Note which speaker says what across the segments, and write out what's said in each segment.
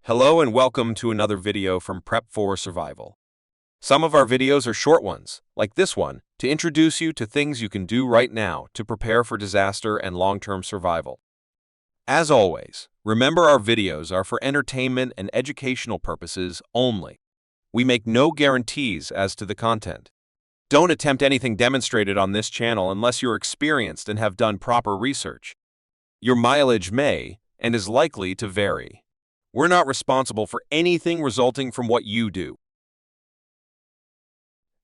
Speaker 1: Hello and welcome to another video from Prep for Survival. Some of our videos are short ones, like this one, to introduce you to things you can do right now to prepare for disaster and long-term survival. As always, remember our videos are for entertainment and educational purposes only. We make no guarantees as to the content. Don't attempt anything demonstrated on this channel unless you're experienced and have done proper research. Your mileage may and is likely to vary. We're not responsible for anything resulting from what you do.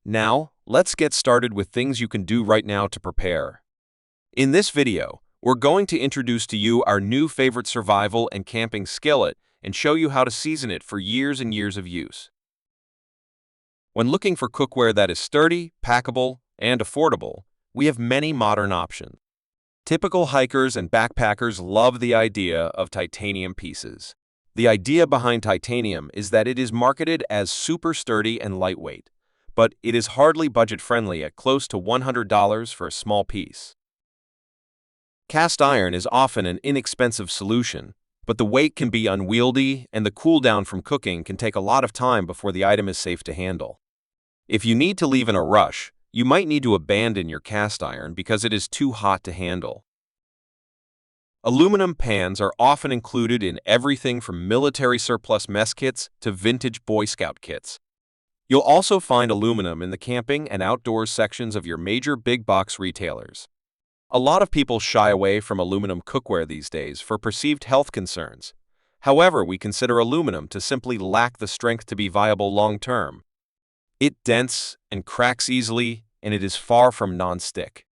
Speaker 1: Now, let's get started with things you can do right now to prepare. In this video, we're going to introduce to you our new favorite survival and camping skillet and show you how to season it for years and years of use. When looking for cookware that is sturdy, packable, and affordable, we have many modern options. Typical hikers and backpackers love the idea of titanium pieces. The idea behind titanium is that it is marketed as super sturdy and lightweight, but it is hardly budget-friendly at close to $100 for a small piece. Cast iron is often an inexpensive solution, but the weight can be unwieldy and the cool down from cooking can take a lot of time before the item is safe to handle. If you need to leave in a rush, you might need to abandon your cast iron because it is too hot to handle. Aluminum pans are often included in everything from military surplus mess kits to vintage Boy Scout kits. You'll also find aluminum in the camping and outdoors sections of your major big box retailers. A lot of people shy away from aluminum cookware these days for perceived health concerns. However, we consider aluminum to simply lack the strength to be viable long-term. It dents and cracks easily, and it is far from non-stick.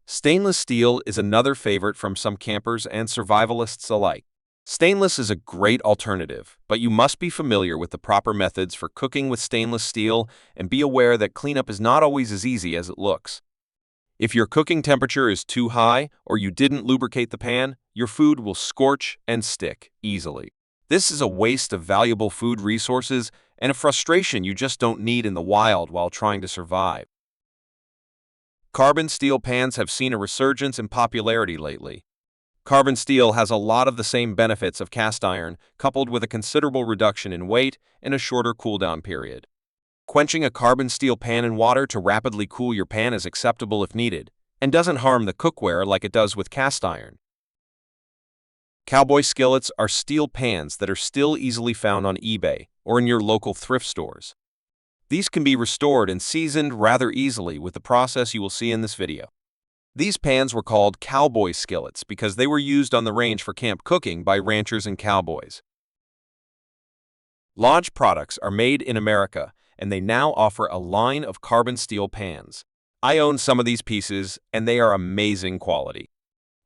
Speaker 1: Stainless steel is another favorite from some campers and survivalists alike. Stainless is a great alternative, but you must be familiar with the proper methods for cooking with stainless steel and be aware that cleanup is not always as easy as it looks. If your cooking temperature is too high or you didn't lubricate the pan, your food will scorch and stick easily. This is a waste of valuable food resources and a frustration you just don't need in the wild while trying to survive. Carbon steel pans have seen a resurgence in popularity lately. Carbon steel has a lot of the same benefits of cast iron, coupled with a considerable reduction in weight and a shorter cool-down period. Quenching a carbon steel pan in water to rapidly cool your pan is acceptable if needed, and doesn't harm the cookware like it does with cast iron. Cowboy skillets are steel pans that are still easily found on eBay or in your local thrift stores. These can be restored and seasoned rather easily with the process you will see in this video. These pans were called cowboy skillets because they were used on the range for camp cooking by ranchers and cowboys. Lodge products are made in America, and they now offer a line of carbon steel pans. I own some of these pieces, and they are amazing quality.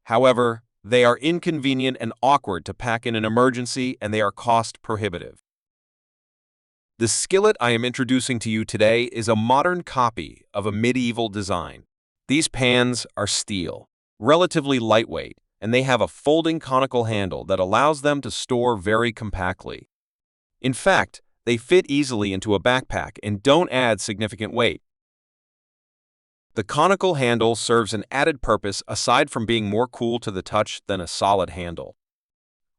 Speaker 1: However, they are inconvenient and awkward to pack in an emergency, and they are cost prohibitive. The skillet I am introducing to you today is a modern copy of a medieval design. These pans are steel, relatively lightweight, and they have a folding conical handle that allows them to store very compactly. In fact, they fit easily into a backpack and don't add significant weight. The conical handle serves an added purpose aside from being more cool to the touch than a solid handle.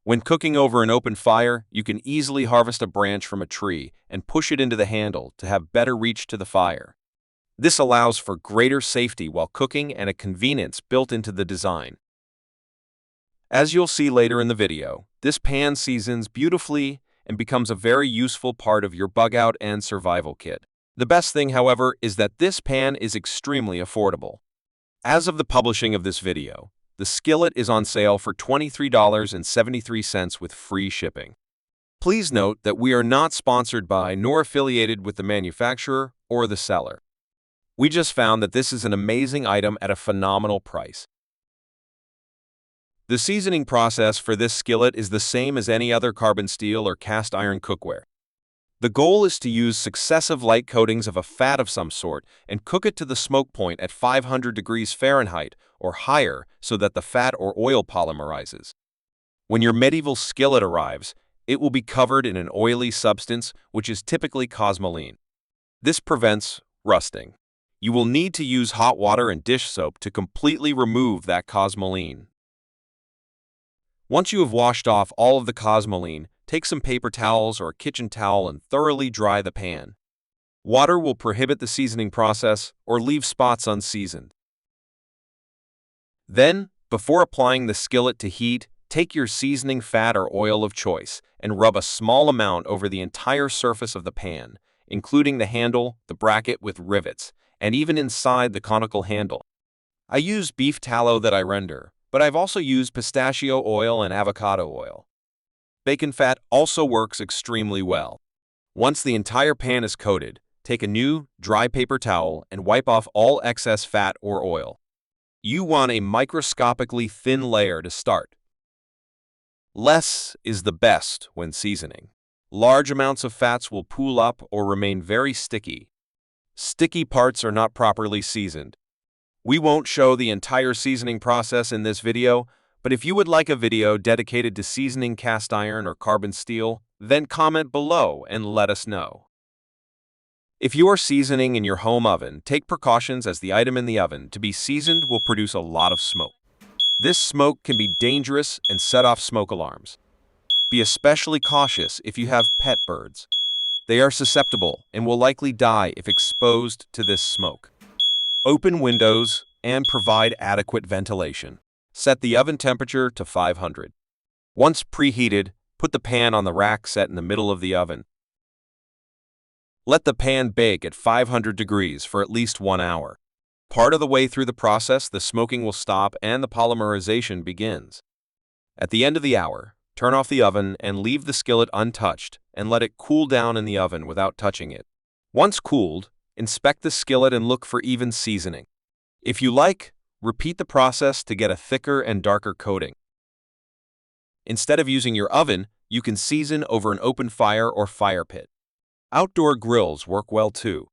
Speaker 1: When cooking over an open fire, you can easily harvest a branch from a tree and push it into the handle to have better reach to the fire. This allows for greater safety while cooking and a convenience built into the design. As you'll see later in the video, this pan seasons beautifully and becomes a very useful part of your bug-out and survival kit. The best thing, however, is that this pan is extremely affordable. As of the publishing of this video, the skillet is on sale for $23.73 with free shipping. Please note that we are not sponsored by nor affiliated with the manufacturer or the seller. We just found that this is an amazing item at a phenomenal price. The seasoning process for this skillet is the same as any other carbon steel or cast iron cookware. The goal is to use successive light coatings of a fat of some sort and cook it to the smoke point at 500 degrees Fahrenheit or higher so that the fat or oil polymerizes. When your medieval skillet arrives, it will be covered in an oily substance which is typically cosmoline. This prevents rusting. You will need to use hot water and dish soap to completely remove that cosmoline. Once you have washed off all of the cosmoline, take some paper towels or a kitchen towel and thoroughly dry the pan. Water will prohibit the seasoning process or leave spots unseasoned. Then, before applying the skillet to heat, take your seasoning fat or oil of choice and rub a small amount over the entire surface of the pan, including the handle, the bracket with rivets, and even inside the conical handle. I use beef tallow that I render, but I've also used pistachio oil and avocado oil. Bacon fat also works extremely well. Once the entire pan is coated, take a new, dry paper towel and wipe off all excess fat or oil. You want a microscopically thin layer to start. Less is the best when seasoning. Large amounts of fats will pool up or remain very sticky. Sticky parts are not properly seasoned. We won't show the entire seasoning process in this video, but if you would like a video dedicated to seasoning cast iron or carbon steel, then comment below and let us know. If you are seasoning in your home oven, take precautions as the item in the oven to be seasoned will produce a lot of smoke. This smoke can be dangerous and set off smoke alarms. Be especially cautious if you have pet birds. They are susceptible and will likely die if exposed to this smoke. Open windows and provide adequate ventilation. Set the oven temperature to 500. Once preheated, put the pan on the rack set in the middle of the oven. Let the pan bake at 500 degrees for at least 1 hour. Part of the way through the process, the smoking will stop and the polymerization begins. At the end of the hour, turn off the oven and leave the skillet untouched and let it cool down in the oven without touching it. Once cooled, inspect the skillet and look for even seasoning. If you like, repeat the process to get a thicker and darker coating. Instead of using your oven, you can season over an open fire or fire pit. Outdoor grills work well too.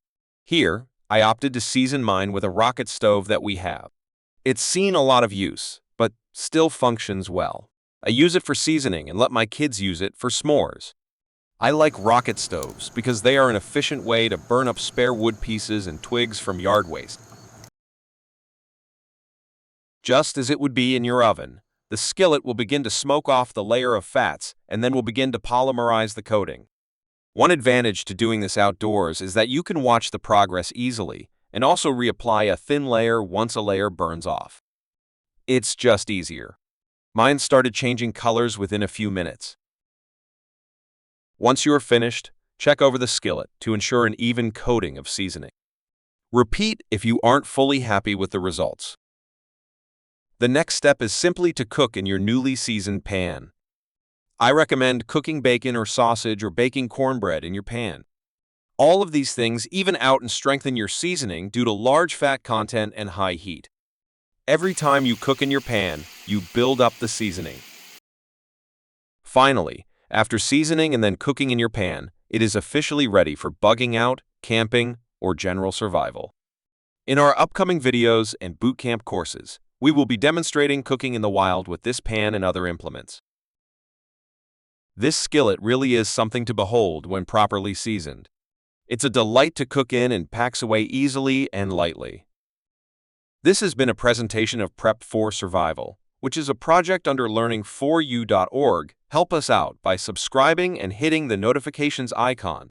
Speaker 1: Here, I opted to season mine with a rocket stove that we have. It's seen a lot of use, but still functions well. I use it for seasoning and let my kids use it for s'mores. I like rocket stoves because they are an efficient way to burn up spare wood pieces and twigs from yard waste. Just as it would be in your oven, the skillet will begin to smoke off the layer of fats and then will begin to polymerize the coating. One advantage to doing this outdoors is that you can watch the progress easily and also reapply a thin layer once a layer burns off. It's just easier. Mine started changing colors within a few minutes. Once you are finished, check over the skillet to ensure an even coating of seasoning. Repeat if you aren't fully happy with the results. The next step is simply to cook in your newly seasoned pan. I recommend cooking bacon or sausage or baking cornbread in your pan. All of these things even out and strengthen your seasoning due to large fat content and high heat. Every time you cook in your pan, you build up the seasoning. Finally, after seasoning and then cooking in your pan, it is officially ready for bugging out, camping, or general survival. In our upcoming videos and boot camp courses, we will be demonstrating cooking in the wild with this pan and other implements. This skillet really is something to behold when properly seasoned. It's a delight to cook in and packs away easily and lightly. This has been a presentation of Prep for Survival, which is a project under learning4u.org. Help us out by subscribing and hitting the notifications icon.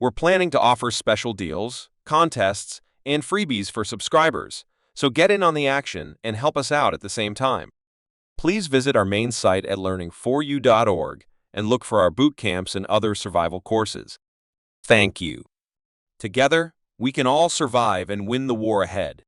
Speaker 1: We're planning to offer special deals, contests, and freebies for subscribers, so get in on the action and help us out at the same time. Please visit our main site at learning4u.org and look for our boot camps and other survival courses. Thank you. Together, we can all survive and win the war ahead.